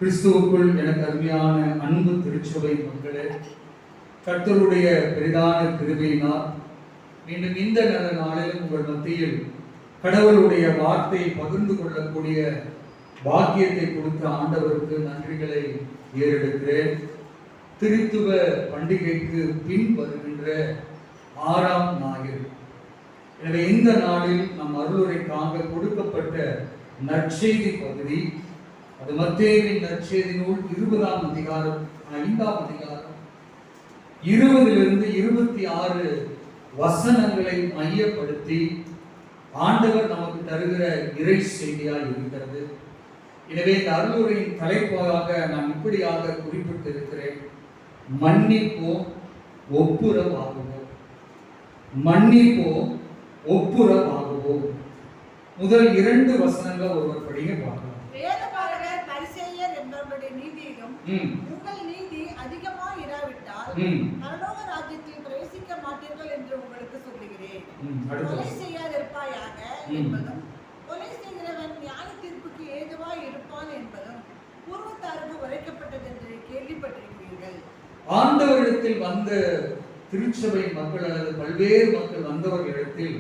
கிறிஸ்துவுக்குள் எனக்கு அருமையான அன்பு திருச்சபை மக்களே, கர்த்தருடைய பெரிதான கிருபையினால் மீண்டும் இந்த நல்ல நாளிலும் உங்கள் மத்தியில் கடவுளுடைய வார்த்தையை பகிர்ந்து கொள்ளக்கூடிய பாக்கியத்தை கொடுத்த ஆண்டவருக்கு நன்றிகளை ஏறெடுக்கிறேன். திருத்துவ பண்டிகைக்கு பின் வருகின்ற 6ஆம் ஞாயிறு. எனவே இந்த நாளில் நம் அருளுரைக்காக கொடுக்கப்பட்ட நற்செய்தி பகுதி, அது மத்தேயுவின் நற்செய்தி நூல் 20ஆம் அதிகாரம் 5ஆம் அதிகாரம் 20 26 வசனங்களை மையப்படுத்தி ஆண்டவர் நமக்கு தருகிற இறை செய்தியாய் இருக்கிறது. எனவே இந்த அருளுரையின் தலைப்பாக நான் இப்படியாக குறிப்பிட்டிருக்கிறேன்: மன்னிப்போம், ஒப்புரவாகுவோம். மன்னிப்போம், ஒப்புரவாகுவோம். முதல் 2 வசனங்களை ஒருவர் படிங்க பார்க்கலாம். வேதபாரகர் பரிசேயர் என்பவருடைய நீதியிலும் உங்கள் நீதி அதிகமாக இராவிட்டால் பரலோக ராஜ்யத்தில் பிரவேசிக்க மாட்டீர்கள் என்று உங்களுக்கு சொல்லுகிறேன். கொலை செய்யாதிருப்பாயாக என்பதும் கொலை செய்கிறவன் நியாய தீர்ப்புக்கு ஏதுவாய் இருப்பான் என்பதும் பூர்வத்தாருக்கு உரைக்கப்பட்டது என்று கேள்விப்பட்டிருக்கிறீர்கள். ஆண்டவரிடத்தில் வந்த திருச்சபை மக்கள் அல்லது பல்வேறு மக்கள் வந்தவர்களிடத்தில்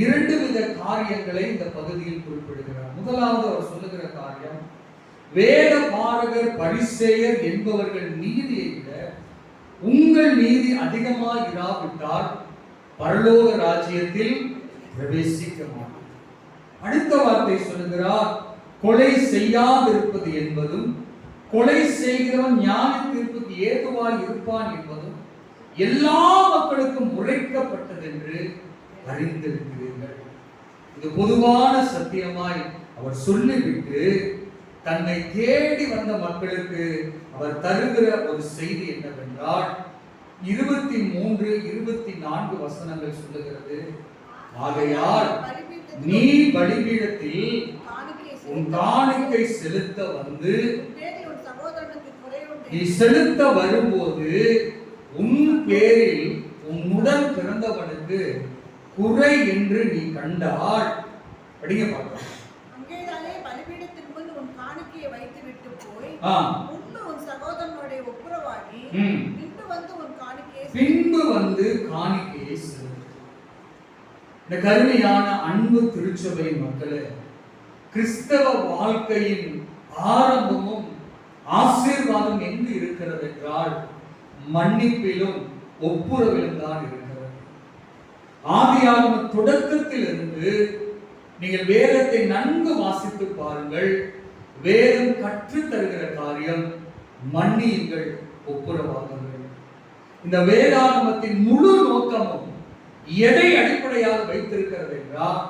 2 வித காரியங்களை இந்த பகுதியில் குறிப்பிடுகிறார். முதலாவது அவர் சொல்லுகிற காரியம், வேத பாரகர் பரிசேயர் என்பவர்கள் நீதியை விட உங்கள் நீதி அதிகமாக இராவிட்டால் பரலோக ராஜ்யத்தில் பிரவேசிக்க மாட்டீர்கள். அடுத்த வார்த்தை சொல்லுகிறார், கொலை செய்யாதிருப்பது என்பதும் கொலை செய்கிறவன் நியாய தீர்ப்புக்கு ஏதுவாய் இருப்பான் என்பதும் எல்லா மக்களுக்கும் உரைக்கப்பட்டது என்று அறிந்திருக்கிறீர்கள். இது பொதுவான சத்தியமாய் அவர் சொல்லிவிட்டு தன்னை தேடி வந்த மக்களுக்கு அவர் தருகிற ஒரு செய்தி என்னவென்றால் 23 24 வசனங்கள் சொல்லுகிறது, ஆகையால் நீ பலிபீடத்தில் உன் காணிக்கை செலுத்த வந்து நீ செலுத்த வரும்போது உன் பேரில் உன் உடன் பிறந்தவனுக்கு குறை என்று நீ கண்டால் படிங்க பார்க்கலாம். அங்கேதானே பலிபீடத்தின் முன் உன் காணிக்கையை வைத்து விட்டு போய் உன் சகோதரனுடைய ஒப்புரவாகி பின்பு வந்து காணிக்கையை செலுத்து. இந்த கருமையான அன்பு திருச்சபை மக்களே, கிறிஸ்தவ வாழ்க்கையின் ஆரம்பமும் ஆசீர்வாதம் எங்கு இருக்கிறது என்றால் மன்னிப்பிலும் ஒப்புரவிலும் தான் இருக்கிறது. ஆதியாகம தொடக்கத்தில் இருந்து நீங்கள் வேதத்தை நன்கு வாசித்து பாருங்கள். வேதம் கற்றுத் தருகிற காரியம் மன்னியுங்கள், ஒப்புரவாகுங்கள். இந்த வேதாகமத்தின் முழு நோக்கமும் எதை அடிப்படையாக வைத்திருக்கிறது என்றால்,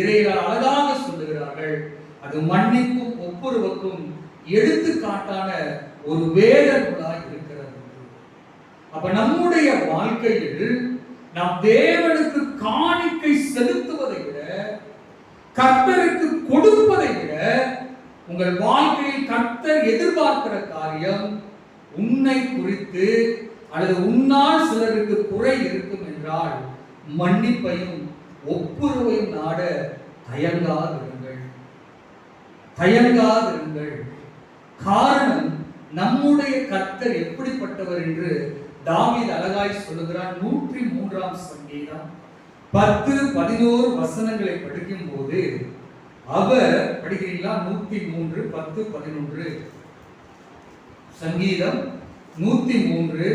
இறைவன் அழகாக சொல்லுகிறார்கள், அது மன்னிப்பும் ஒப்புரவுக்கும் எடுத்துக்காட்டான ஒரு வேத நூலாக இருக்கிறது. அப்ப நம்முடைய வாழ்க்கையில் நாம் தேவனுக்கு காணிக்கை செலுத்துவதை விட, கர்த்தருக்கு கொடுப்பதை விட, உங்கள் வாழ்க்கையில் கர்த்தர் எதிர்பார்க்கிற காரியம், உன்னை குறித்து அல்லது உன்னால் சிலருக்கு குறை இருக்கும் என்றால் மன்னிப்பையும் ஒப்புரவையும் நாட தயங்காதிருங்கள். தயங்காதிருங்கள். காரணம், நம்முடைய கர்த்தர் எப்படிப்பட்டவர் என்று தாவீது அழகாய் சொல்லுகிறார். 103ஆம் சங்கீதம் 10-11 வசனங்களை படிக்கும் போது அவர், படிக்கிறீங்களா? 103 10-11 சங்கீதம் 103.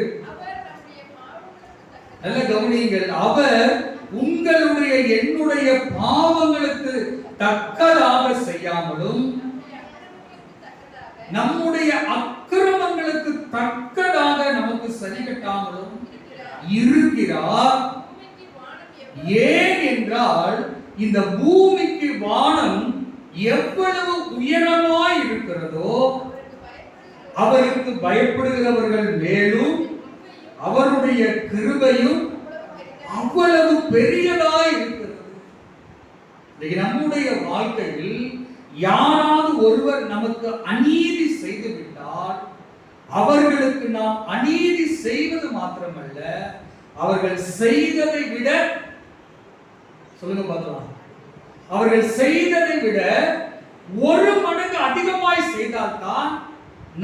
நல்ல கவனியுங்கள். அவர் உங்களுடைய என்னுடைய பாவங்களுக்கு தக்கதாக செய்யாமலும் நம்முடைய அக்கிரமங்களுக்கு தக்கதாக நமக்கு சரி கட்டாமலும் இருக்கிறார். ஏன் என்றால், இந்த பூமிக்கு வானம் எவ்வளவு உயரமாய் இருக்கிறதோ அவருக்கு பயப்படுகிறவர்கள் மேலும் அவருடைய கிருபையும் அவ்வளவு பெரியதாய் இருக்கிறது. நம்முடைய வாழ்க்கையில் யாராவது ஒருவர் நமக்கு அநீதி செய்து விட்டால் அவர்களுக்கு நாம் அநீதி செய்வது மாத்திரமல்ல, அவர்கள் செய்ததை விட, சொல்லுங்க பார்க்கலாம், அவர்கள் செய்ததை விட ஒரு மடங்கு அதிகமாய் செய்தால்தான்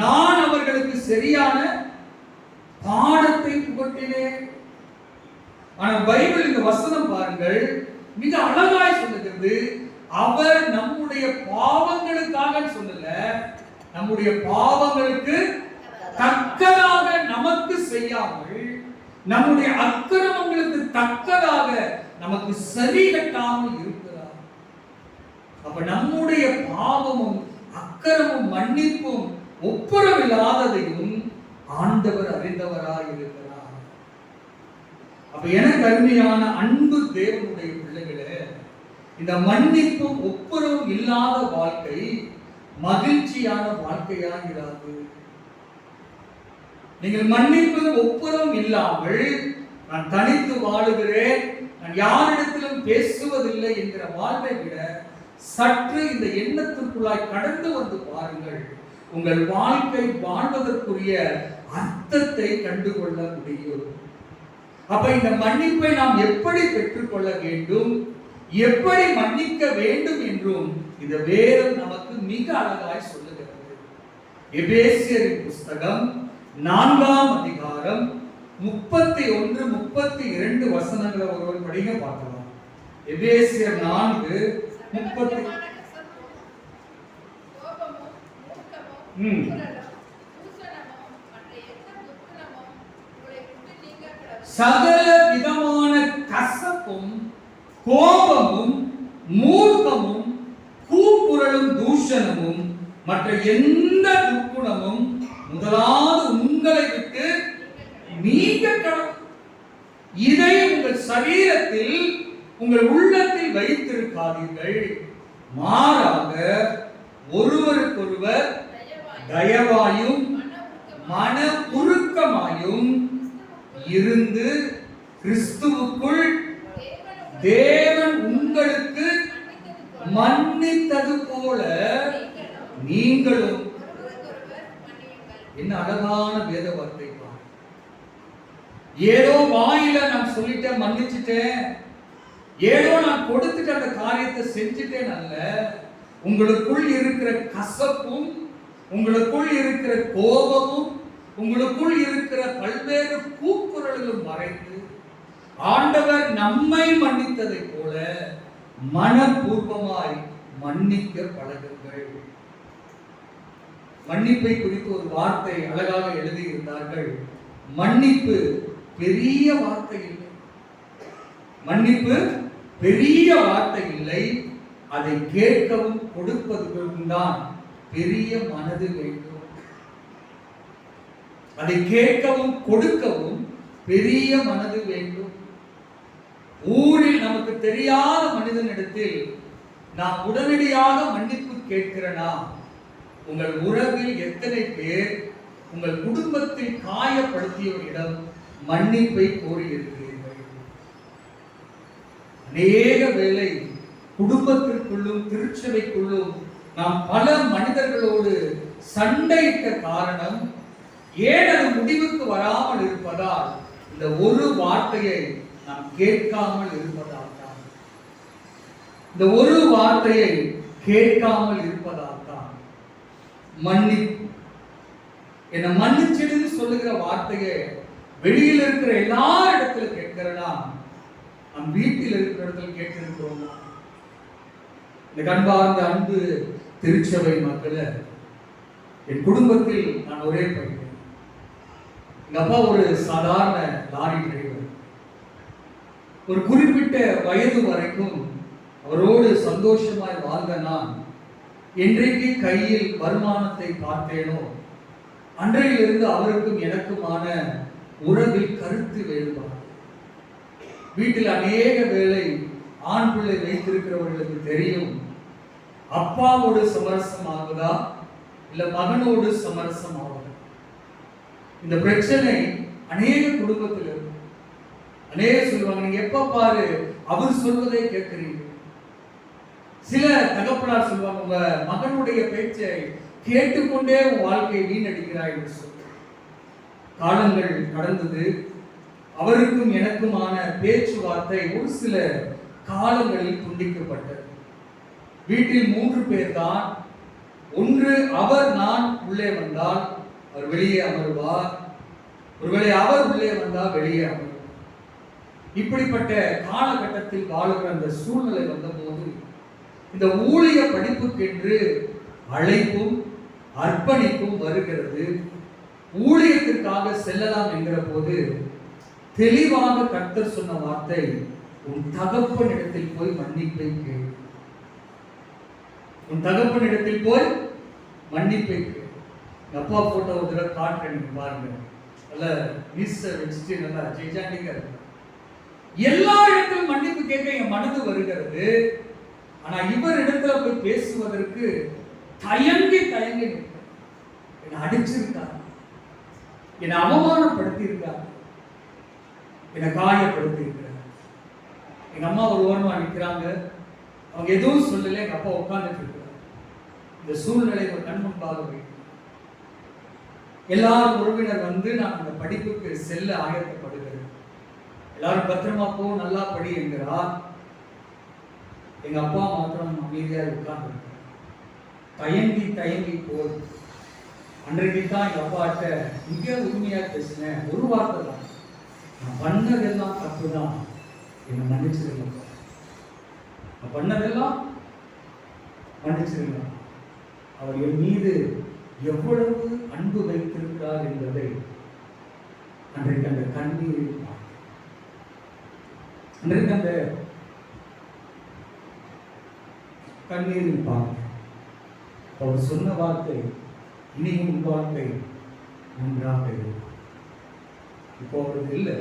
நான் அவர்களுக்கு சரியான பாடத்தை புகட்டினேன். ஆனால் பைபிள் இந்த வசனம் பாருங்கள், மிக அழகாய் சொல்லுகிறது. அவர் நம்முடைய பாவங்களுக்காக சொல்லல, நம்முடைய பாவங்களுக்கு தக்கதாக நமக்கு செய்யாமல், நம்முடைய அக்கிரமங்களுக்கு தக்கதாக நமக்கு சரி கட்டாமல் இருக்கிறார். அப்ப நம்முடைய பாவமும் அக்கிரமும் மன்னிப்பும் ஒப்புரவில்லாததையும் ஆண்டவர் அறிந்தவராய் இருக்கிறார். அப்ப எனக்கு அருமையான அன்பு தேவனுடைய பிள்ளைகளே, இந்த மன்னிப்பும் ஒப்புரவும் இல்லாத வாழ்க்கை மகிழ்ச்சியான வாழ்க்கையாகிறாது. நீங்கள் மன்னிப்பு ஒப்புரவும் இல்லாமல் நான் தனித்து வாழுகிறேன், நான் யாரிடத்திலும் பேசுவதில்லை என்கிற வாழ்வை விட சற்று இந்த எண்ணத்திற்குள்ளாய் கடந்து வந்து பாருங்கள். உங்கள் வாழ்க்கை வாழ்வதற்குரிய அர்த்தத்தை கண்டுகொள்ள முடியும். அப்ப இந்த மன்னிப்பை நாம் எப்படி பெற்றுக்கொள்ள வேண்டும், எப்படி மன்னிக்க வேண்டும் என்றும் இந்த வேதம் நமக்கு மிக அழகாய் சொல்லுகிறது. எபேசியரின் புஸ்தகம் 4ஆம் அதிகாரம் 31, 32 வசனங்களை ஒருவர் படிக்க பார்க்கலாம். எபேசியர் 4:30. சகல விதமான கசப்பும் கோபமும் மூர்க்கமும் கூக்குரலும் தூஷணமும் மற்ற எந்த துர்க்குணமும் முதலாவது உங்களை விட்டு நீங்க கடவுள். இதை உங்கள் சரீரத்தில் உங்கள் உள்ளத்தில் வைத்திருக்காதீர்கள், மாறாக ஒருவருக்கொருவர் தயவாயும் மன உருக்கமாயும் இருந்து கிறிஸ்துவுக்குள் தேவன் உங்களுக்கு மன்னித்தது போல நீங்களும். என்ன அழகான வேத வார்த்தை! ஏதோ வாயில நான் சொல்லிட்டேன், மன்னிச்சுட்டேன், ஏதோ நான் கொடுத்துட்டு அந்த காரியத்தை செஞ்சுட்டேன் அல்ல. உங்களுக்குள் இருக்கிற கசப்பும், உங்களுக்குள் இருக்கிற கோபமும், உங்களுக்குள் இருக்கிற பல்வேறு கூக்குரல்களும் மறைந்து ஆண்டவர் நம்மை மன்னித்ததை போல மனப்பூர்வமாய் மன்னிக்க பழகுங்கள். மன்னிப்பை குறித்து ஒரு வார்த்தை அழகாக எழுதியிருந்தார்கள். மன்னிப்பு பெரிய வார்த்தை இல்லை, மன்னிப்பு பெரிய வார்த்தை இல்லை, அதை கேட்கவும் கொடுப்பதற்கும் தான் பெரிய மனது வேண்டும். அதை கேட்கவும் கொடுக்கவும் பெரிய மனது வேண்டும். ஊரில் நமக்கு தெரியாத மனிதனிடத்தில் நாம் உடனடியாக மன்னிப்பு கேட்கிறனா? உங்கள் உறவில் எத்தனை பேர் உங்கள் குடும்பத்தில் காயப்படுத்தியவரிடம் மன்னிப்பை கோரியிருக்கிறீர்கள்? அநேக வேளை குடும்பத்திற்குள்ளும் திருச்சபைக்குள்ளும் நாம் பல மனிதர்களோடு சண்டையிட்ட காரணம் ஏன் அது முடிவுக்கு வராமல் இருப்பதால், இந்த ஒரு வார்த்தையை நாம் கேட்காமல் இருப்பதால் தான். இந்த ஒரு வார்த்தையை கேட்காமல் இருப்பதால் தான். மன்னிப்பு, என்ன மன்னிச்சிடுன்னு சொல்லுகிற வார்த்தையை வெளியில் இருக்கிற எல்லா இடத்துல கேட்கிறனா? நம் வீட்டில் இருக்கிற இடத்துல கேட்டிருக்கிறோமா? இந்த கண்பார்ந்த அன்பு திருச்சபை மக்களே, என் குடும்பத்தில் நான் ஒரே பையன். எங்க அப்பா ஒரு சாதாரண லாரி டிரைவர். ஒரு குறிப்பிட்ட வயது வரைக்கும் அவரோடு சந்தோஷமாய் வாழ்ந்த நான் என்றைக்கு கையில் வருமானத்தை பார்த்தேனோ அன்றையிலிருந்து அவருக்கும் எனக்குமான உறவில் கருத்து வேறுபாடு. வீட்டில் அநேக வேளை ஆண் பிள்ளை வைத்திருக்கிறவர்களுக்கு தெரியும், அப்பாவோடு சமரசம் ஆகுதா இல்ல மகனோடு சமரசம் ஆகுதா. இந்த பிரச்சனை அநேக குடும்பத்தில் இருக்கு. அநேக சொல்லுவாங்க, நீங்க எப்ப பாரு அவர் சொல்வதை கேட்கிறீங்க. சில தகப்பனார் சொல்லுவாங்க, உங்க மகனுடைய பேச்சை கேட்டுக்கொண்டே உன் வாழ்க்கையை வீணடிக்கிறாய் என்று சொல்லி. காலங்கள் கடந்தது. அவருக்கும் எனக்குமான பேச்சுவார்த்தை ஒரு சில காலங்களில் துண்டிக்கப்பட்டது. வீட்டில் 3 பேர் தான். ஒன்று அவர் நான் உள்ளே வந்தால் அவர் வெளியே அமருவார், ஒருவேளை அவர் உள்ளே வந்தால் வெளியே அமருவார். இப்படிப்பட்ட காலகட்டத்தில் வாழுகிற அந்த சூழ்நிலை வந்தபோது இந்த ஊழிய படிப்புக்கென்று அழைப்பும் அர்ப்பணிப்பும் வருகிறது. ஊழியத்திற்காக செல்லலாம் என்கிற போது தெளிவாக கர்த்தர் சொன்ன வார்த்தை, உன் தகப்பனிடத்தில் போய் மன்னிப்பை கேள். உன் தகப்பனிடத்தில் போய் மன்னிப்பை கேள். அப்பா போட்டோ ஒரு தடவை காட்டுறேன் பாருங்க. நல்ல மீச வச்சுட்டு நல்லா ஜெய்ஜாண்டிக்கா இருக்கு. எல்லா இடத்திலும் மன்னிப்பு கேட்க என் மனது வருகிறது. ஆனா இவர் இடத்துல போய் பேசுவதற்கு தயங்கி என்னை அடிச்சிருக்கார், என்னை அவமானப்படுத்தி இருக்கார், என்னை காயப்படுத்தி இருக்கிறார். எங்க அம்மா ஒரு ஓரமா நிற்கிறாங்க, அவங்க எதுவும் சொல்லல. எங்க அப்பா உட்கார்ந்துட்டு இருக்கிறார். இந்த சூழ்நிலை ஒரு கண் முன்பாக வைக்கும். எல்லாரும் உறவினர் வந்து நான் அந்த படிப்புக்கு செல்ல ஆயத்தப்படுகிறேன். எல்லாரும் பத்திரமா போ, நல்லா படி என்கிறார். எங்க அப்பா மாத்திரம் அமைதியாக உட்கார்ந்து தயங்கி போய் அன்றைக்கு தான் எங்க அப்பாட்ட மிக உண்மையா பேசினேன். ஒரு வார்த்தை தான், நான் பண்ணதெல்லாம் தப்பு தான், என்னை மன்னிச்சிருங்க. நான் பண்ணதெல்லாம் மன்னிச்சிருங்க. அவர் என் மீது எவ்வளவு அன்பு வைத்திருக்கிறார் என்பதை அன்றைக்கு அந்த கண்ணீரில் அன்றைக்கு அந்த கண்ணீரில் பார்க்க அவர் சொன்ன வார்த்தை, இனியும் உன் வாழ்க்கை நன்றாக இருக்கும். இப்போ அவருக்கு இல்லை,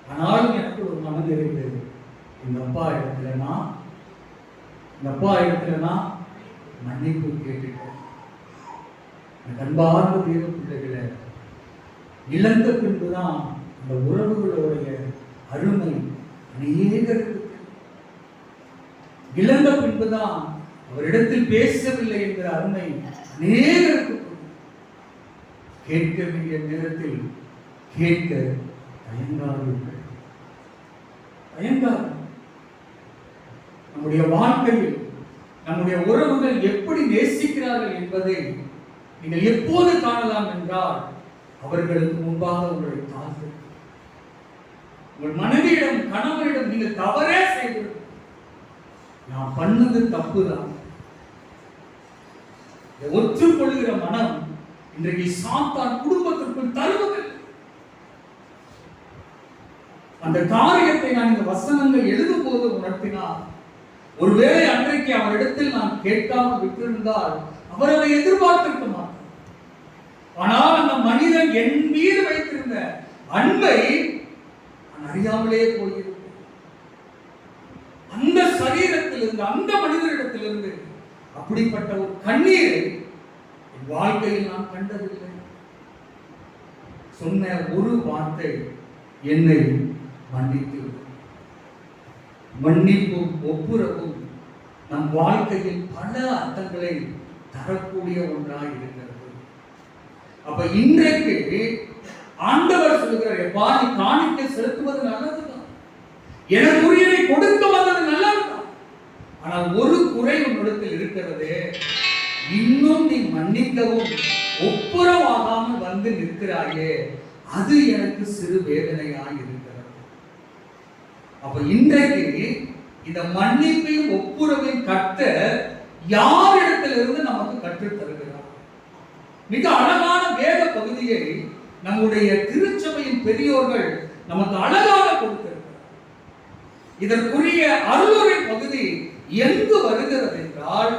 ஆனாலும் எனக்கு ஒரு மனம் இருந்தது. எங்க அப்பா இடத்துல நான் மன்னிப்பு கேட்டுட்டேன். அன்பார்ந்த தேவ பிள்ளைகளை இழந்த பின்புதான் அந்த உறவுகளுடைய அருமை அநேகருக்கு. இழந்த பின்புதான் அவரிடத்தில் பேசவில்லை என்கிற அருமை அநேகருக்கு. கேட்க வேண்டிய நேரத்தில் கேட்க தயங்காதீர்கள். நம்முடைய வாழ்க்கையில் நம்முடைய உறவுகள் எப்படி நேசிக்கிறார்கள் என்பதை நீங்கள் எப்போது காணலாம் என்றால், அவர்களுக்கு முன்பாக உங்களை தாழ்த்து. உங்கள் மனைவியிடம் கணவரிடம் நீங்கள் தவறே செய்து, நான் பண்ணது தப்புதான், ஒற்றுக்கொள்கிற மனம் இன்றைக்கு சாத்தான் குடும்பத்திற்குள் தருவதில்லை. அந்த காரியத்தை நான் இந்த வசனங்கள் எழுதும் போது உணர்த்தினார். ஒருவேளை அன்றைக்கு அவரிடத்தில் நான் கேட்காமல் விட்டிருந்தால் அவர் அதை எதிர்பார்த்திருக்க மாட்டார். ஆனால் அந்த மனிதன் என் மீது வைத்திருந்த அன்பை நான் அறியாமலே போயிருந்தேன். அந்த சரீரத்திலிருந்து, அந்த மனிதரிடத்திலிருந்து அப்படிப்பட்ட ஒரு கண்ணீரை என் வாழ்க்கையில் நான் கண்டதில்லை. சொன்ன ஒரு வார்த்தை, என்னை மன்னித்து. மன்னிப்பும் ஒப்புரவும் நம் வாழ்க்கையில் பல அர்த்தங்களை தரக்கூடிய ஒன்றாக இருக்கிறது. அப்ப இன்றைக்கு ஆண்டவர் சொல்லுகிறார், எப்பா நீ காணிக்கை செலுத்துவது நல்லதுதான், எனக்குரியதை கொடுக்க வந்தது நல்லதுதான். ஆனால் ஒரு குறை உன்னிடத்தில் இருக்கிறது, இன்னும் நீ மன்னிக்கவும் ஒப்புரவாகாமல் வந்து நிற்கிறாயே, அது எனக்கு சிறு வேதனையாக இருக்கிறது. அப்ப இன்றைக்கு இந்த மன்னிப்பையும் ஒப்புரவையும் கர்த்தர் யாரிடத்திலிருந்து நமக்கு கற்றுத் தருகிறார்? மிக அழகான வேத பகுதியை நம்முடைய திருச்சபையின் பெரியோர்கள் நமக்கு அழகாக கொடுத்திருக்கிறார். இதற்குரிய அருளுரை பகுதி எங்கு வருகிறது என்றால்,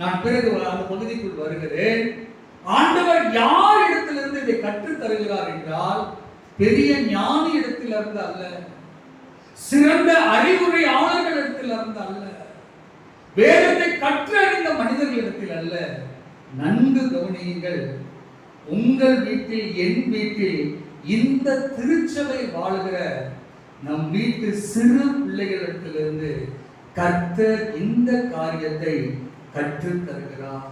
நான் பிறகு அந்த பகுதிக்குள் வருகிறேன். ஆண்டவர் யார் இடத்திலிருந்து இதை கற்றுத் தருகிறார் என்றால், பெரிய ஞானி இடத்திலிருந்து அல்ல, சிறந்த அறிவுரையாளர்களிடத்தில் இருந்து அல்ல, வேதத்தை கற்றறிந்த மனிதர்களிடத்தில் அல்ல. நன்கு கவனியுங்கள், உங்கள் வீட்டில், என் வீட்டில், இந்த திருச்சபை வாழ்கிற நம் வீட்டு சிறு பிள்ளைகளிடத்திலிருந்து கர்த்தர் இந்த காரியத்தை கற்றுத் தருகிறார்.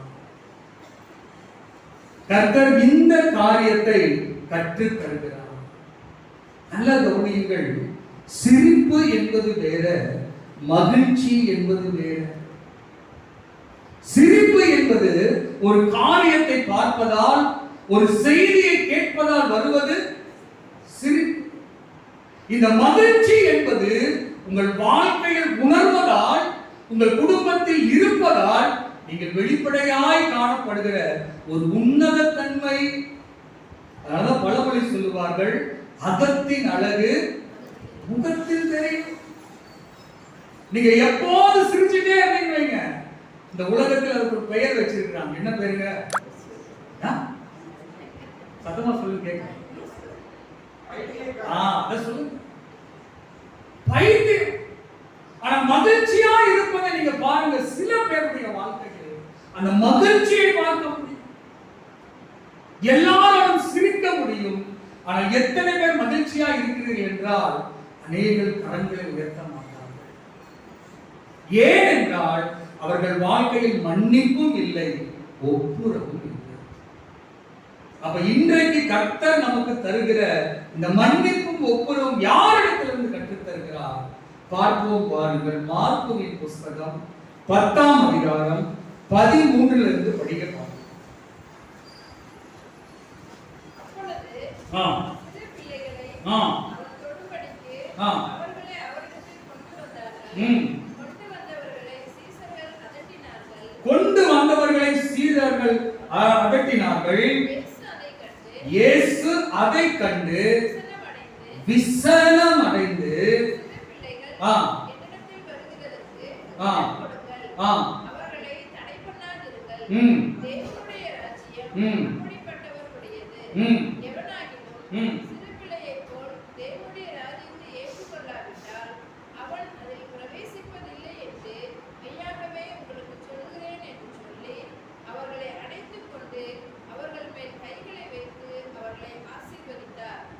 கர்த்தர் இந்த காரியத்தை கற்றுத் தருகிறார். நல்ல கவனியுங்கள், சிரிப்பு என்பது வேற, மகிழ்ச்சி என்பது வேற. என்பது ஒரு காரியத்தை பார்ப்பதால், ஒரு செய்தியை கேட்பதால் வருவது சிரிப்பு. இந்த மகிழ்ச்சி என்பது உங்கள் வாழ்க்கையில் உணர்வதால், உங்கள் குடும்பத்தில் இருப்பதால் நீங்கள் வெளிப்படையாய் காணப்படுகிற ஒரு உன்னத தன்மை. அதனால பழமொழி சொல்லுவார்கள், அகத்தின் அழகு முகத்தில் தெரியும். நீங்க எப்போது சிரிச்சுட்டே இருந்தீங்க, இந்த உலகத்தில் அதுக்கு ஒரு பெயர் வச்சிருக்காங்க. என்ன பேருங்க? சத்தமா சொல்லுங்க கேட்க. அத சொல்லுங்க, பைத்தியம். ஆனா மகிழ்ச்சியா இருப்பதை நீங்க பாருங்க, சில பேருடைய வாழ்க்கையில் அந்த மகிழ்ச்சியை பார்க்க முடியும், எல்லாரும் சிரிக்க முடியும். ஆனால் எத்தனை பேர் மகிழ்ச்சியா இருக்கிறீர்கள் என்றால் அநேகர் கரங்களை உயர்த்த மாட்டார்கள். ஏனென்றால் அவர்கள் வாழ்க்கையில் மன்னிப்பும் இல்லை, ஒப்புரவும் இல்லை. அப்ப இன்றைக்கு கர்த்தர் நமக்கு தருகிற இந்த மன்னிப்பும் ஒப்புரவும் யாரிடத்திலிருந்து கற்றுத் தருகிறார் பார்ப்போம். பாருங்கள், மார்க்குவின் புஸ்தகம் 10ஆம் அதிகாரம் 13 படிக்க பாருங்கள். கொண்டு வந்தவர்களை சீடர்கள் அதட்டினார்கள். இயேசு அதை கண்டு விசனம் அடைந்து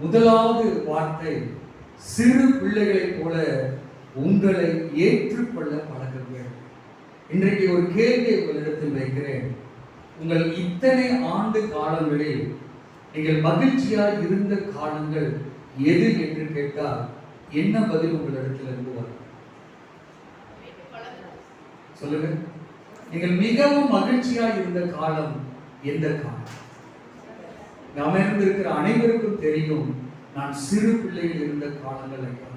முதலாவது வார்த்தை, சிறு பிள்ளைகளைப் போல உங்களை ஏற்றுக்கொள்ள பழகுங்கள். இன்றைக்கு ஒரு கேள்வியை உங்களிடத்தில் வைக்கிறேன். உங்கள் இத்தனை ஆண்டு காலங்களில் நீங்கள் மகிழ்ச்சியாய் இருந்த காலங்கள் எது என்று கேட்டால் என்ன பதில் உங்களிடத்தில் இருந்து வரும்? சொல்லுங்க. நீங்கள் மிகவும் மகிழ்ச்சியாய் இருந்த காலம் எந்த காலம்? அமர்ந்திருக்கிற அனைவருக்கும் தெரியும், நான் சிறு பிள்ளையில் இருந்த காலங்கள் ஐயா.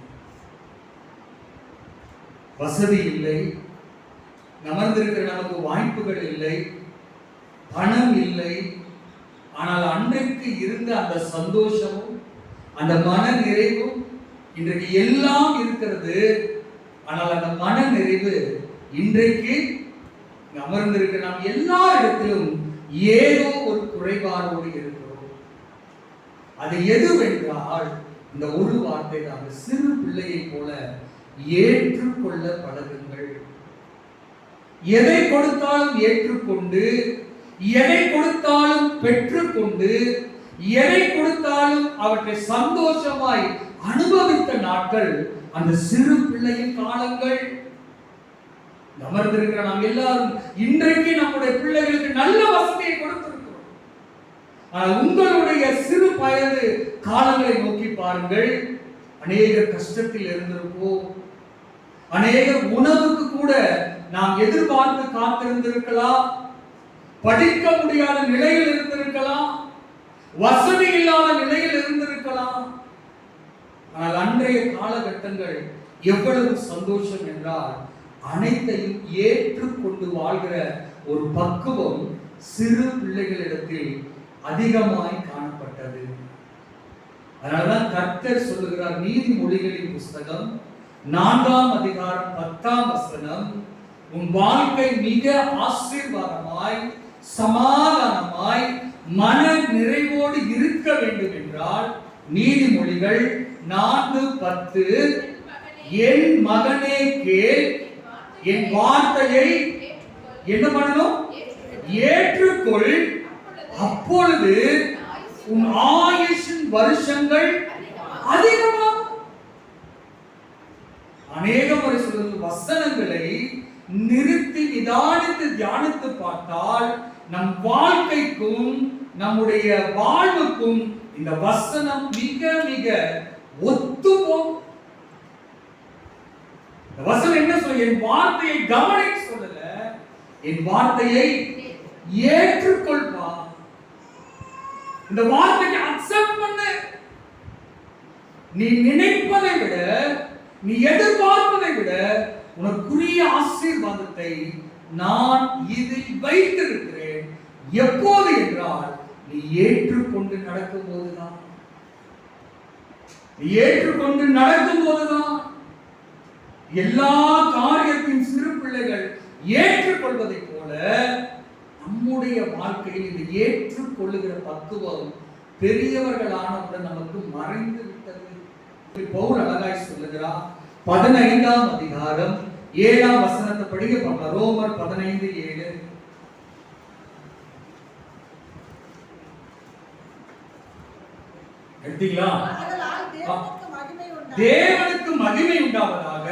வசதி இல்லை, அமர்ந்திருக்கிற நமக்கு வாய்ப்புகள் இல்லை, பணம் இல்லை. ஆனால் அன்றைக்கு இருந்த அந்த சந்தோஷமும் அந்த மன நிறைவும் இன்றைக்கு எல்லாம் இருக்கிறது. ஆனால் அந்த மன நிறைவு இன்றைக்கு அமர்ந்திருக்கிற நாம் எல்லா இடத்திலும் ஏதோ ஒரு குறைபாடோடு இருக்கிறோம். அது எதுவென்றால் இந்த ஒரு வார்த்தை தான், சிறு பிள்ளையை போல ஏற்றுக்கொள்ள பழகுங்கள். எதை கொடுத்தாலும் ஏற்றுக்கொண்டு, எதை கொடுத்தாலும் பெற்றுக்கொண்டு, எதை கொடுத்தாலும் அவற்றை சந்தோஷமாய் அனுபவித்த நாட்கள் அந்த சிறு பிள்ளையின் காலங்கள். அமர்ந்திருக்கிற நாம் எல்லாரும் இன்றைக்கு நம்முடைய பிள்ளைகளுக்கு நல்ல வசதியை கொடுத்திருக்கிறோம். ஆனால் உங்களுடைய சிறு வயது காலங்களை நோக்கி பாருங்கள். அநேக கஷ்டத்தில் இருந்திருப்போம். அநேக உணவுக்கு கூட நாம் எதிர்பார்த்து காத்திருந்திருக்கலாம். படிக்க முடியாத நிலையில் இருந்திருக்கலாம். வசதி இல்லாத நிலையில் இருந்திருக்கலாம். ஆனால் அன்றைய காலகட்டங்கள் எவ்வளவு சந்தோஷம் என்றால், அனைத்தையும் ஏற்றுக்கொண்டு வாழ்கிற ஒரு பக்குவம் சிறு பிள்ளைகளிடத்தில் அதிகமாய் காணப்பட்டது. அதனால்தான் கர்த்தர் சொல்லுகிறார், நீதிமொழிகளின் புஸ்தகம் 4ஆம் அதிகாரம் 10ஆம் வசனம், உன் வாழ்க்கை மிக ஆசீர்வாதமாய் சமாதானமாய் மன நிறைவோடு இருக்க வேண்டும் என்றால், நீதிமொழிகள் 4:10, என் மகனே கேள், என் வார்த்தையை என்ன பண்ணணும்? ஏற்றுக்கொள், அப்பொழுது உன் ஆயுசின் வருஷங்கள் அதிகமாகும். அநேக முறை சொல்வது, வசனங்களை நிறுத்தி நிதானித்து தியானித்து பார்த்தால் நம் வாழ்க்கைக்கும் நம்முடைய வாழ்வுக்கும் இந்த வசனம் மிக மிக ஒத்துப்போம். வசனம் என்ன சொல்ல? என் வார்த்தையை கவனிக்க சொல்லல, என் வார்த்தையை ஏற்றுக்கொள்வா. இந்த வார்த்தையை அக்செப்ட் பண்ணு. நீ நினைப்பதை விட, நீ எதிர்பார்ப்பதை விட உனக்குரிய ஆசீர்வாதத்தை நான் இதில் வைத்திருக்கிறேன். எப்போது என்றால் நீ ஏற்றுக்கொண்டு நடக்கும் போதுதான். நீ ஏற்றுக்கொண்டு நடக்கும் போதுதான். எல்லா காரியத்தின் சிறு பிள்ளைகள் ஏற்றுக்கொள்வதை போல நம்முடைய வாழ்க்கையில் இந்த ஏற்றுக்கொள்ளுகிற பக்குவம் பெரியவர்களானவுடன் நமக்கு மறைந்து விட்டது. பவுல் அழகாய் சொல்லுகிறார். 15ஆம் அதிகாரம் 7ஆம் வசனத்தை படிக்க பார்க்கலாம். ரோமர் 15:7. எடுத்தீங்களா? தேவனுக்கு மகிமை உண்டாவதாக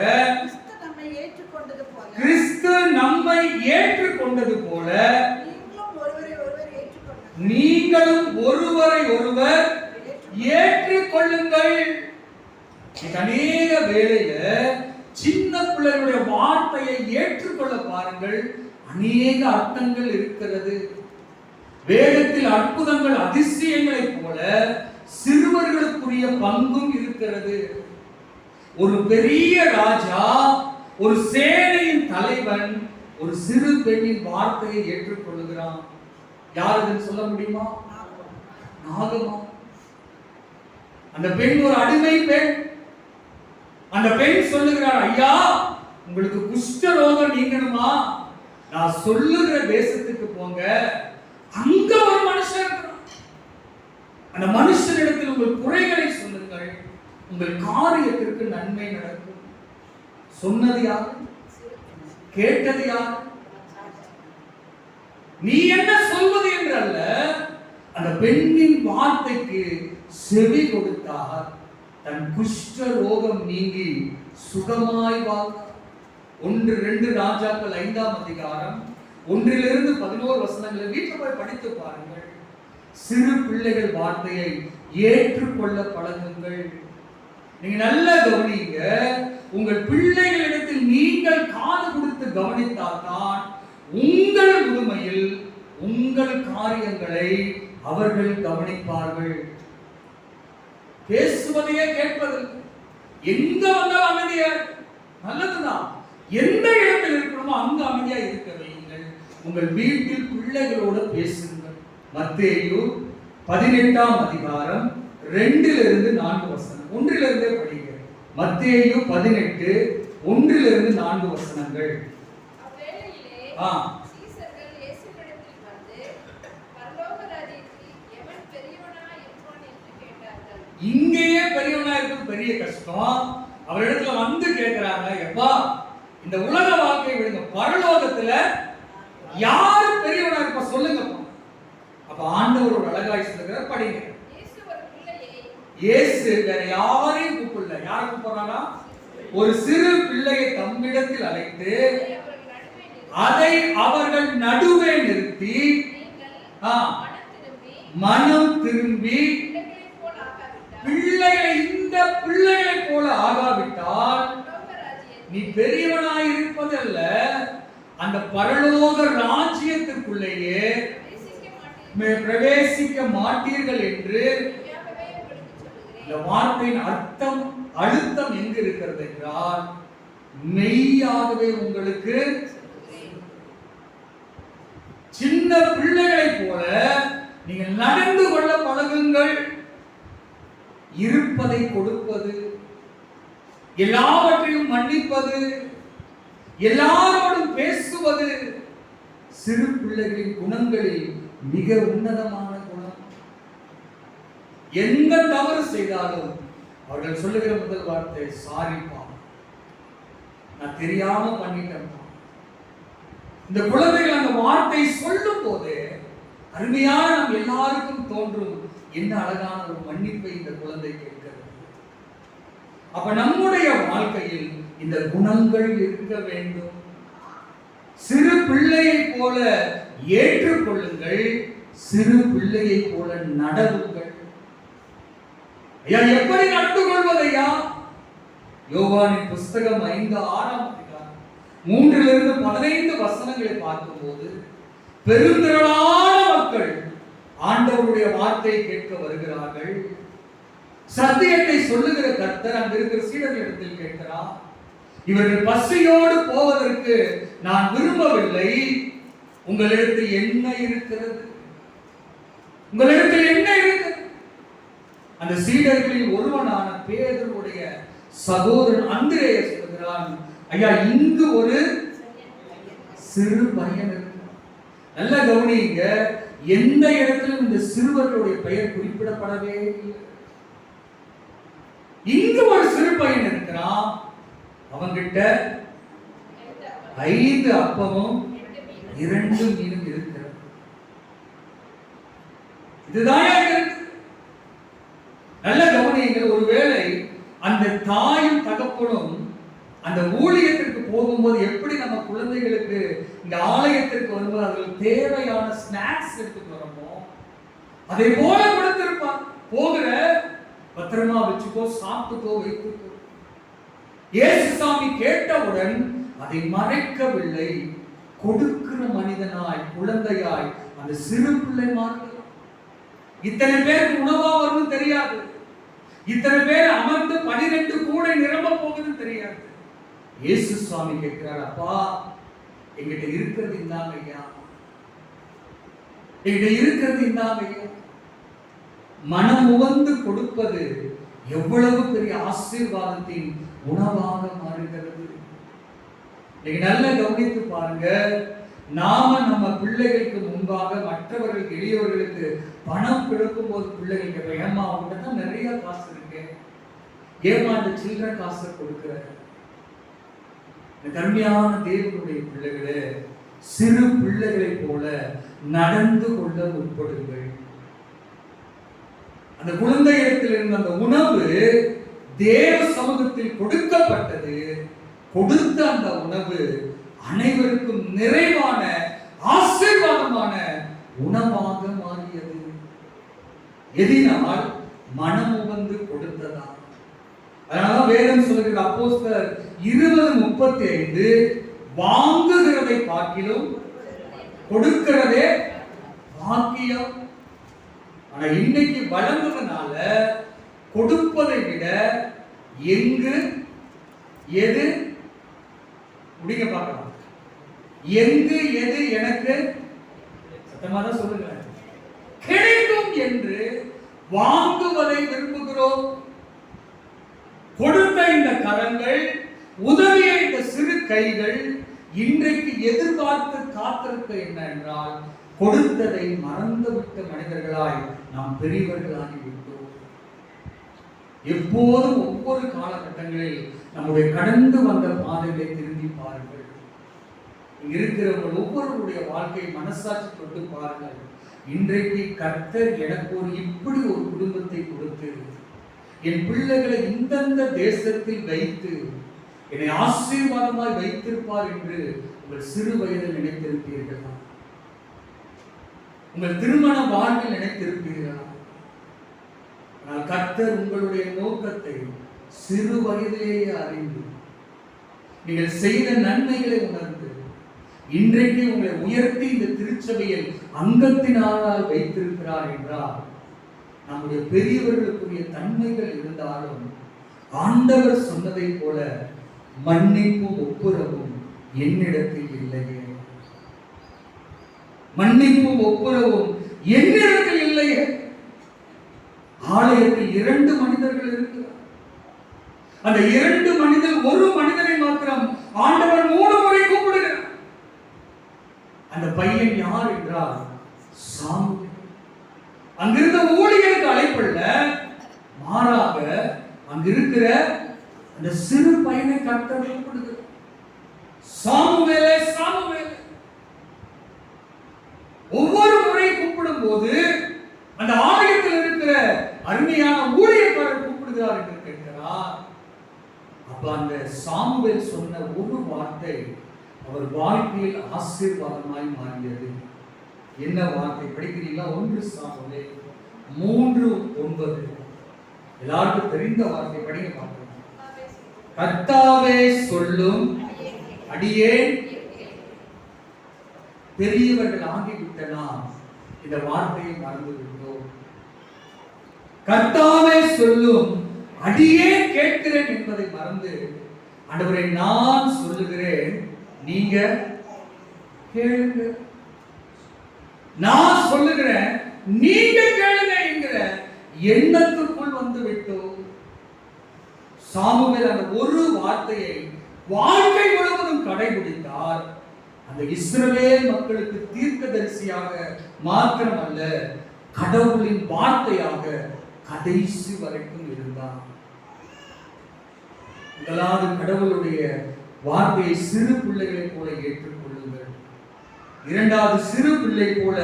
கிறிஸ்து நம்மை ஏற்றுக்கொண்டது போல நீங்களும் ஒருவரை ஒருவர் ஏற்றுக்கொள்ளுங்கள். அநேக வேளையில சின்ன பிள்ளைகளுடைய வார்த்தையை ஏற்றுக்கொள்ள பாருங்கள். அநேக அர்த்தங்கள் இருக்கிறது. வேதத்தில் அற்புதங்கள் அதிசயங்களை போல சிறுவர்களுக்குரிய பங்கும் இருக்கிறது. ஒரு பெரிய ராஜா, ஒரு சேனையின் தலைவன் ஒரு சிறு பெண்ணின் வார்த்தையை ஏற்றுக்கொள்கிறான். யாருன்னு சொல்ல முடியுமா? நாகமா. அந்த பெண் ஒரு அடிமை பெண். அந்த பெண் சொல்லுகிறார், ஐயா உங்களுக்கு குஷ்டரோகம் நீங்கணுமா? நான் சொல்லுகிற தேசத்துக்கு போங்க, அங்க ஒரு மனுஷன் இருக்கிறான். அந்த மனுஷனிடத்தில் உங்கள் குறைகளை சொல்லுங்கள், உங்கள் காரியத்திற்கு நன்மை நடக்கும். சொன்னது யார்? கேட்டது யார்? நீ என்ன சொல்வது என்று அல்ல, அந்த பெண்ணின் வார்த்தைக்கு செவி கொடுத்தார். தன் குஷ்ட ரோகம் நீங்கி சுகமாய் வாழ்ந்தார். 1-2 ராஜாக்கள் 5ஆம் அதிகாரம் 1-11 வசனங்களை வீட்டில் போய் படித்து பாருங்கள். சிறு பிள்ளைகள் வார்த்தையை ஏற்றுக்கொள்ள பழகுங்கள். நீங்க நல்ல கவனிங்க. உங்கள் பிள்ளைகளிடத்தில் நீங்கள் காது கொடுத்து கவனித்தால்தான் உங்கள் முதுமையில் உங்கள் காரியங்களை அவர்கள் கவனிப்பார்கள். பேசுவதையே கேட்பது, எங்க வந்தாலும் அமைதியா நல்லதுதான். எந்த இடத்தில் இருக்கணுமோ அங்க அமைதியா இருக்க வையுங்கள். உங்கள் வீட்டில் பிள்ளைகளோடு பேசுங்கள். மத்தேயு 18ஆம் அதிகாரம் 2-4 வசனம். 1-இருந்தே படிங்க. மத்தேயு 18 1-4 வசனங்கள். இங்கேயே பெரியவனா இருக்கு பெரிய கஷ்டம். அவரிடத்துல வந்து கேட்கிறாங்க, எப்பா இந்த உலக வாழ்க்கை விடுங்க, பரலோகத்துல யாரு பெரியவனா இருப்பா சொல்லுங்க. அப்ப ஆண்டவர் ஒரு அழகாய் சொல்லுகிற படிங்க. இயேசு வேற யாரையும் கூப்பிடல. யாரை கூப்பிடுறாங்க? ஒரு சிறு பிள்ளையை தம்மிடத்தில் அழைத்து அதை அவர்கள் நடுவே நிறுத்தி மனம் திரும்பி பிள்ளைகளை இந்த பிள்ளைகளை போல ஆகாவிட்டால் நீ பெரியவனாய் இருப்பதல்ல, அந்த பரலோக ராஜ்யத்திற்குள்ளேயே பிரவேசிக்க மாட்டீர்கள் என்று. இந்த வார்த்தையின் அர்த்தம் அழுத்தம் எங்கு இருக்கிறது என்றால், மெய்யாகவே உங்களுக்கு சின்ன பிள்ளைகளை போல நீங்கள் நடந்து கொள்ள பழகுங்கள். இருப்பதை கொடுப்பது, எல்லாவற்றையும் மன்னிப்பது, எல்லாரோடும் பேசுவது சிறு பிள்ளைகளின் குணங்களில் மிக உன்னதமான குணம். எந்த தவறு செய்தாலும் அவர்கள் சொல்லுகிற முதல் வார்த்தை சாரிப்பா, நான் தெரியாம பண்ணிட்டேன். இந்த குழந்தைகள் அந்த வார்த்தை சொல்லும் போது அருமையான நம் எல்லாருக்கும் தோன்றும், என்ன அழகான ஒரு மன்னிப்பை இந்த குழந்தை கேட்கிறது. அப்ப நம்முடைய வாழ்க்கையில் இந்த குணங்கள் இருக்க வேண்டும். சிறு பிள்ளையை போல ஏற்றுக்கொள்ளுங்கள், சிறு பிள்ளையை போல நடவுங்கள். ஐயா எப்படி நடந்து கொள்வதையா? யோவானின் புஸ்தகம் 5-6 அதிகாரம் 3-15 வசனங்களை பார்க்கும்போது பெருந்திரளான மக்கள் ஆண்டவருடைய வார்த்தையை கேட்க வருகிறார்கள். சத்தியத்தை சொல்லுகிற கர்த்தர் அங்க இருக்கிற சீடர்களிடத்தில் கேட்கிறார், இவர்கள் பசியோடு போவதற்கு நான் விரும்பவில்லை, உங்களிடத்தில் என்ன இருக்கிறது? உங்களிடத்தில் என்ன இருக்கிறது? அந்த சீடர்களில் ஒருவனான பேதுருவுடைய சகோதரன் அந்திரேயா சொல்கிறான், ஐயா, இங்கு ஒரு சிறு பையன் இருக்கிறான். நல்ல கவனிங்க, எந்த இடத்திலும் இந்த சிறுவர்களுடைய பெயர் குறிப்பிடப்படவே இல்லை. இங்கு ஒரு சிறு பையன் இருக்கிறான், அவங்கிட்ட 5 அப்பமும் 2 மீனும் இருக்கிறது. இதுதான் இருக்கு. நல்ல கவனியங்கள், ஒருவேளை அந்த தாயும் தகப்பனும் அந்த ஊழியத்திற்கு போகும்போது எப்படி நம்ம குழந்தைகளுக்கு இந்த ஆலயத்திற்கு வரும்போது அவர்களுக்கு தேவையான ஸ்நாக்ஸ் எடுத்துட்டு வரமோ அதை போல கொடுத்திருப்பார். போகிற பத்திரமா வச்சுக்கோ, சாப்பிட்டுக்கோ, வைத்துக்கோ. இயேசுசாமி கேட்டவுடன் அதை மறைக்கவில்லை. கொடுக்கிற மனிதனாய், குழந்தையாய் அந்த சிறு பிள்ளை மாறுகிறார். இத்தனை பேருக்கு உணவா வரும்னு தெரியாது, இத்தனை பேர் அமர்ந்து 12 கூடை நிரம்ப போகுதுன்னு தெரியாது. இயேசு சுவாமி கேட்கிறார், அப்பா, எங்கிட்ட இருக்கிறது இந்தாங்க ஐயா, எங்கிட்ட இருக்கிறது இந்தாங்க ஐயா. மனம் உவந்து கொடுப்பது எவ்வளவு பெரிய ஆசீர்வாதத்தின் உணவாக மாறுகிறது. நீங்க நல்லா கவனித்து பாருங்க, நாம நம்ம பிள்ளைகளுக்கு முன்பாக மற்றவர்களுக்கு, எளியவர்களுக்கு பணம் கொடுக்கும் போது பிள்ளைகளுக்கு ஏமா அவங்ககிட்ட தான் நிறைய காசு இருக்கு, ஏமா அந்த சில்லறை காசை கொடுக்கிற. கருமையான தேவனுடைய பிள்ளைகளே, சிறு பிள்ளைகளை போல நடந்து கொள்ள முற்படுங்கள். அந்த குழந்தையிடத்தில் இருந்த அந்த உணவு தேவ சமூகத்தில் கொடுக்கப்பட்டது. கொடுத்த அந்த உணவு அனைவருக்கும் நிறைவான ஆசீர்வாதமான உணவாக மாறியது. எதினால் மனம் உவந்து கொடுத்ததா. அதனால வேதம் சொல்லுகிற அப்போஸ்தலர் 20:35, வாங்குகிறதை பார்க்கிலும் கொடுக்கிறதே பாக்கியம். ஆனா இன்னைக்கு வழங்குவதனால கொடுப்பதை விட எங்கு எது முடிங்க பார்க்கலாம், எங்கு எது எனக்கு சத்தமா தான் சொல்லுங்க கிடைக்கும் என்று வாங்குவதை விரும்புகிறோம். கொடுத்த இந்த கரங்கள், உதவிய இந்த சிறு கைகள் இன்றைக்கு எதிர்பார்த்து காத்திருக்க என்ன என்றால், கொடுத்ததை மறந்துவிட்ட மனிதர்களாய் நாம் பெரியவர்களாகிவிட்டோம். எப்போதும் ஒவ்வொரு காலகட்டங்களில் நம்முடைய கடந்து வந்த பாதைகளை திரும்பி பாருங்கள். இருக்கிறவர்கள் ஒவ்வொருவருடைய வாழ்க்கையை மனசாட்சி தொட்டு பாருங்கள். இன்றைக்கு கர்த்தர் எனக்கு இப்படி ஒரு குடும்பத்தை கொடுத்து என் பிள்ளைகளை இந்தந்த தேசத்தில் வைத்து என்னை ஆசீர்வாதமாய் வைத்திருப்பார் என்று உங்கள் சிறு வயதில் நினைத்திருப்பீர்களா? உங்கள் திருமண வாழ்வில் நினைத்திருப்பீர்களா? ஆனால் கர்த்தர் உங்களுடைய நோக்கத்தை சிறு வயதிலேயே அறிந்து, நீங்கள் செய்த நன்மைகளை உணர்ந்து, இன்றைக்கு உங்களை உயர்த்தி இந்த திருச்சபையில் அங்கத்தினாரால் வைத்திருக்கிறார் என்றால், நம்முடைய பெரியவர்களுக்குரிய தன்மைகள் இருந்தாலும் ஆண்டவர் சொன்னதை போல மன்னிப்பும் ஒப்புரவும் என்னிடத்தில் இல்லையே, மன்னிப்பும் ஒப்புரவும் என்னிடத்தில் இல்லையே. ஆலயத்தில் 2 மனிதர்கள் இருக்கிறார். அந்த 2 மனிதர், ஒரு மனிதனை மாத்திரம் ஆண்டவர் 3 முறை கூப்பிடுகிறார். அந்த பையன் யார் என்றால் சாமுவேல். அங்கிருந்த ஊழியருக்கு அழைப்பல்ல, மாறாக அங்கிருக்கிற அந்த சிறு பையனை கர்த்தர் கூப்பிடுகிறார், சாமுவேலே, சாமுவேலே. ஒவ்வொரு முறை கூப்பிடும் போது அந்த ஆலயத்தில் இருக்கிற அருமையான ஊழியக்காரர் கூப்பிடுகிறார் என்று கேட்கிறார். அப்ப அந்த சாமுவேல் சொன்ன ஒரு வார்த்தை அவர் வாழ்க்கையில் ஆசீர்வாதமாய் மாறியது. என்ன வார்த்தை படிக்கிறீங்களா? 1 சாமுவேல் 3:9. எல்லாருக்கும் தெரிந்த வார்த்தை, படிங்க பார்க்கலாம். கர்த்தாவே சொல்லும், அடியேன் பெரியவர்கள் ஆகிவிட்ட நாம் இந்த வார்த்தையை மறந்து விட்டோம். கர்த்தாவே சொல்லும், அடியே கேட்கிறேன் என்பதை மறந்து, ஆண்டவரே நான் சொல்லுகிறேன், நீங்க கேளுங்க, நான் சொல்லுகிறேன் நீங்க கேளுங்க என்கிற எண்ணத்துக்குள் வந்து விட்டோம். சாமுவேல் அந்த ஒரு வார்த்தையை வாழ்க்கை முழுவதும் கடைபிடித்தார். அந்த இஸ்ரவேல் மக்களுக்கு தீர்க்கதரிசியாக மாத்திரமல்ல, கடவுளின் வார்த்தையாக கடைசி வரைக்கும் இருந்தார். முதலாவது கடவுளுடைய வார்த்தையை சிறு பிள்ளைகளை போல ஏற்றுக்கொள்ளுங்கள். இரண்டாவது சிறு பிள்ளை போல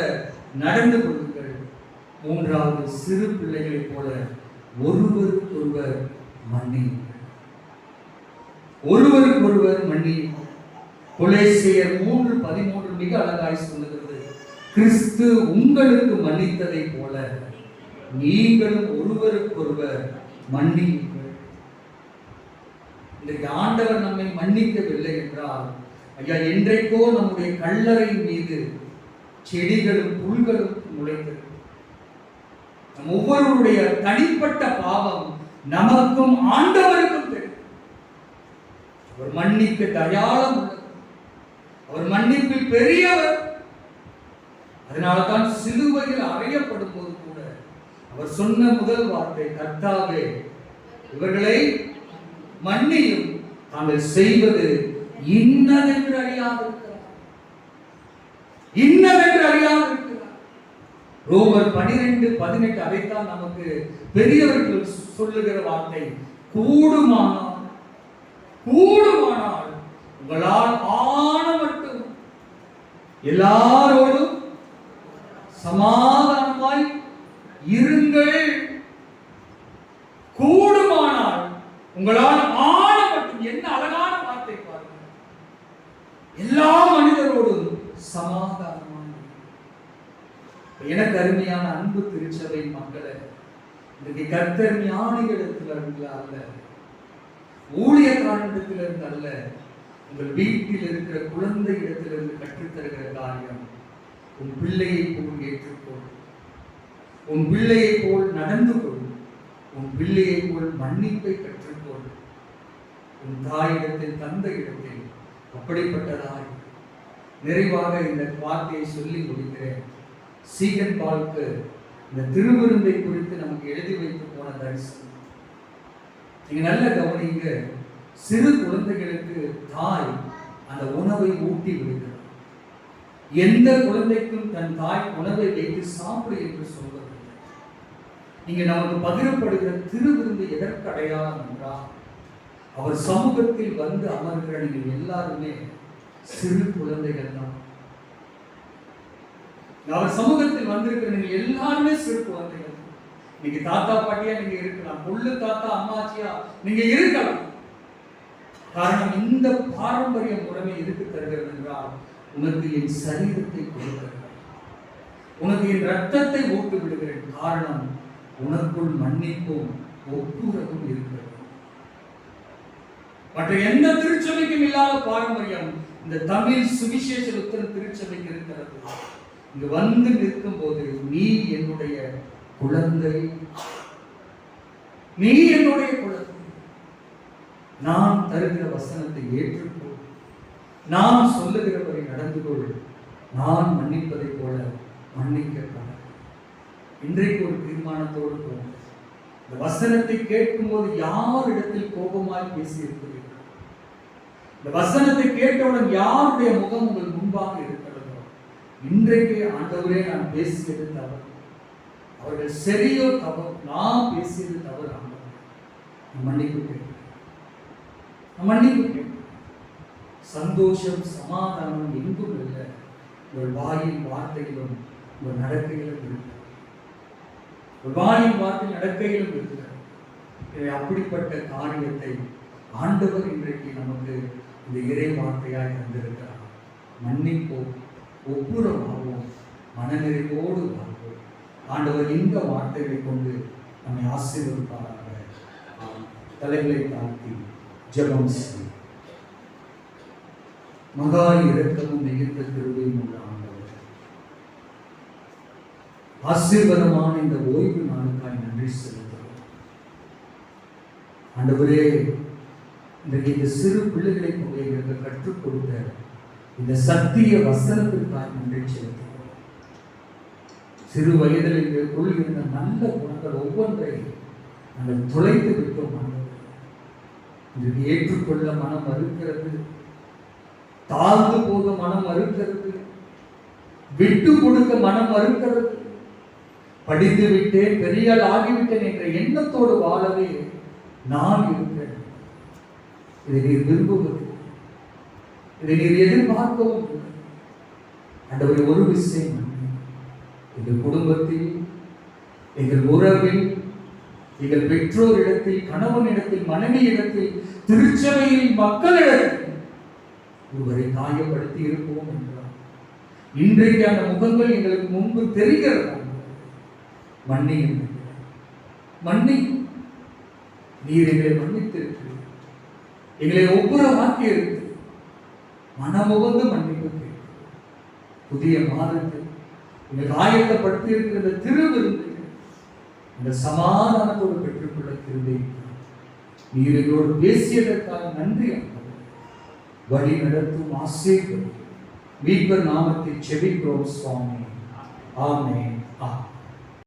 நடந்து கொள்ளுங்கள். மூன்றாவது சிறு பிள்ளைகளை போல ஒருவருக்கொருவர் மன்னியுங்கள். ஒருவருக்கொருவர் மன்னியுங்கள். கொலேசியர் 3:13 மிக அழகாய் சொல்லுகிறது, கிறிஸ்து உங்களுக்கு மன்னித்ததை போல நீங்களும் ஒருவருக்கொருவர் மன்னியுங்கள். இன்றைக்கு ஆண்டவர் நம்மை மன்னிக்கவில்லை என்றால், ஐயா, என்றைக்கோ நம்முடைய கல்லறை மீது செடிகளும் புல்களும் முளைத்தது. நம் ஒவ்வொருவருடைய தனிப்பட்ட பாவம் நமக்கும் ஆண்டவருக்கும் தெரியும். அவர் மன்னிக்க தயாளம் உள்ளவர், அவர் மன்னிப்பில் பெரியவர். அதனால்தான் சிலுவையில் அறையப்படும் போது கூட அவர் சொன்ன முதல் வார்த்தை, கர்த்தாவே இவர்களை மன்னியும், தாங்கள் செய்வது இன்னதென்று அறியாதிருக்கிறார், இன்னதென்று அறியாதிருக்கிறார். ரோமர் 12:18 அதைத்தான் நமக்கு பெரியவர்கள் சொல்லுகிற வார்த்தை, கூடுமானால் உங்களால் ஆன மட்டும் எல்லாரோடும் சமாதானமாய் இருங்கள். கூடுமானால் உங்களால் ஆன மட்டும், என்ன அழகான வார்த்தை பாருங்கள். எல்லா மனிதரோடும் சமாதானமாக. எனக்கு அருமையான அன்பு திருச்சபை மக்களை, இன்றைக்கு கர்த்தர் ஞானிகளிடத்தில் அல்ல, ஊழியக்காரனிடத்திலிருந்து அல்ல, உங்கள் வீட்டில் இருக்கிற குழந்தை இடத்திலிருந்து கற்றுத்தருகிற காரியம், உன் பிள்ளையை போல் ஏற்றுக்கொள், உன் பிள்ளையை போல் நடந்து கொள், உன் பிள்ளையை போல் மன்னிப்பை கற்றுக்கொள். உன் தாயிடத்தில் தந்தை இடத்தில் அப்படிப்பட்டதாய். நிறைவாக இந்த வார்த்தையை சொல்லி முடிக்கிறேன். சீகன் பால்க்கு இந்த திருவிருந்தை குறித்து நமக்கு எழுதி வைத்து போன தரிசனம் நீங்க நல்ல கவனிங்க. சிறு குழந்தைகளுக்கு தாய் அந்த உணவை ஊட்டி விடுகிறார். எந்த குழந்தைக்கும் தன் தாய் உணவை வைத்து சாப்பிடு என்று சொல்வதில்லை. நீங்க நமக்கு பகிரப்படுகிற திருவிருந்து எதற்கு அடையாளம் என்றால், அவர் சமூகத்தில் வந்து அமர்கிற நீங்கள் எல்லாருமே சிறு குழந்தைகள் தான். அவர் சமூகத்தில் வந்திருக்கிற நீங்கள் எல்லாருமே சிறு குழந்தைகள். நீங்க தாத்தா பாட்டியா நீங்க இருக்கலாம், பொள்ளு தாத்தா அம்மாச்சியா நீங்க இருக்கலாம். காரணம், இந்த பாரம்பரிய முறைமை எதுக்கு தருகிறது என்றால், உனக்கு என் சரீரத்தை கொடுக்கிறேன், உனக்கு என் ரத்தத்தை ஊட்டு விடுகிறேன். காரணம், உனக்குள் மன்னிப்பும் ஒப்புரவும் இருக்கிறது. மற்ற எந்த திருச்சபைக்கும் இல்லாத பாரம்பரியம் இந்த தமிழ் சுவிசேஷ உத்தர திருச்சபைக்கு இருக்கிறது. இங்கு வந்து நிற்கும் போது, நீ என்னுடைய குழந்தை, நீ என்னுடைய குழந்தை, நான் தருகிற வசனத்தை ஏற்றுக்கொள், நான் சொல்லுகிறவரை நடந்து கொள், நான் மன்னிப்பதை போல மன்னிக்கப்பட. இன்றைக்கு ஒரு தீர்மானத்தோடு போகும். இந்த வசனத்தை கேட்கும் போது யாரிடத்தில் கோபமாய் பேசி இருக்கிறீர்கள்? இந்த வசனத்தை கேட்டவுடன் யாருடைய முகம் உங்கள் முன்பாக இருக்கிறதோ, இன்றைக்கு ஆண்டவரே நான் பேசியது தவறு, அவர்கள் சரியோ தவறு, நான் பேசியது தவறு, மன்னிப்பு கேட்கிறேன், மன்னிப்பு கேட்கிறேன். சந்தோஷம் சமாதானம் எங்கும் இல்லை, ஒரு வாயின் வார்த்தையிலும் ஒரு நடக்கையிலும் இருக்கிறது. ஒரு வாயின் வார்த்தை நடக்கையிலும் இருக்கிறது. அப்படிப்பட்ட காரியத்தை ஆண்டவர் இன்றைக்கு நமக்கு இந்த இறை வார்த்தையாய் தந்திருக்கிறார். மன்னிப்போம், ஒப்புரவாவோம், மனநிறைவோடு வாழ்வோம். ஆண்டவர் இந்த வார்த்தைகளை கொண்டு நம்மை ஆசீர்வதிப்பாராக. தலைகளை தாழ்த்தி ஜெபம் செய்வோம். மகா இரக்கமும் மிகுந்த கிருபையும் உள்ள ஆண்டவர், ஆசீர்வாதமான இந்த ஓய்வு நாளுக்காய் நன்றி செலுத்துகிறோம். ஆண்டவரே, இன்றைக்கு இந்த சிறு பிள்ளைகளை கொண்டு எங்களுக்கு கற்றுக் கொடுத்த இந்த சத்திய வசனத்திற்காக நன்றி செலுத்துகிறோம். சிறு வயதில் எங்களுக்குள் இருந்த நல்ல குணங்கள் ஒவ்வொன்றை நாங்கள் துளைத்து விட்டோம். இன்றைக்கு ஏற்றுக்கொள்ள மனம் மறுக்கிறது, தாழ்ந்து போக மனம் மறுக்கிறது, விட்டு கொடுக்க மனம் மறுக்கிறது, படித்து விட்டேன், பெரியாள் ஆகிவிட்டேன் என்ற எண்ணத்தோடு வாழவே நான் இருக்கிறேன். இதை நீர் விரும்புவது, இதை நீர் எதிர்பார்க்கவும் இல்லை. ஆண்டவரே, ஒரு விஷயம் எங்கள் குடும்பத்தில், எங்கள் உறவில், எங்கள் பெற்றோர் இடத்தில், கணவன் இடத்தில், மனைவி இடத்தில், திருச்சபையில் மக்களிடத்தில் ஒருவரை காயப்படுத்தி இருப்போம் என்றார். இன்றைக்கு அந்த முகங்கள் எங்களுக்கு முன்பு தெரிகிறது. மன்னியும் மன்னி, நீர் எங்களை மன்னித்திருக்கிறீர், எங்களை ஒப்புரவாக்கி இருக்கு. மனமுகந்து மன்னிப்பு கேட்கிறோம். புதிய மாதத்தில் எங்களுக்கு ஆயத்தப்படுத்தி இருக்கிற திருவிருந்து இந்த சமாதானத்தோடு பெற்றுக்கொள்ள கிருபை நீர் எங்களோடு பேசியதற்காக நன்றி. வழி நடத்தும் ஆசீர்வாதம் மீட்பர் நாமத்தில் செபிக்கிறோம் சுவாமி. ஆமென்.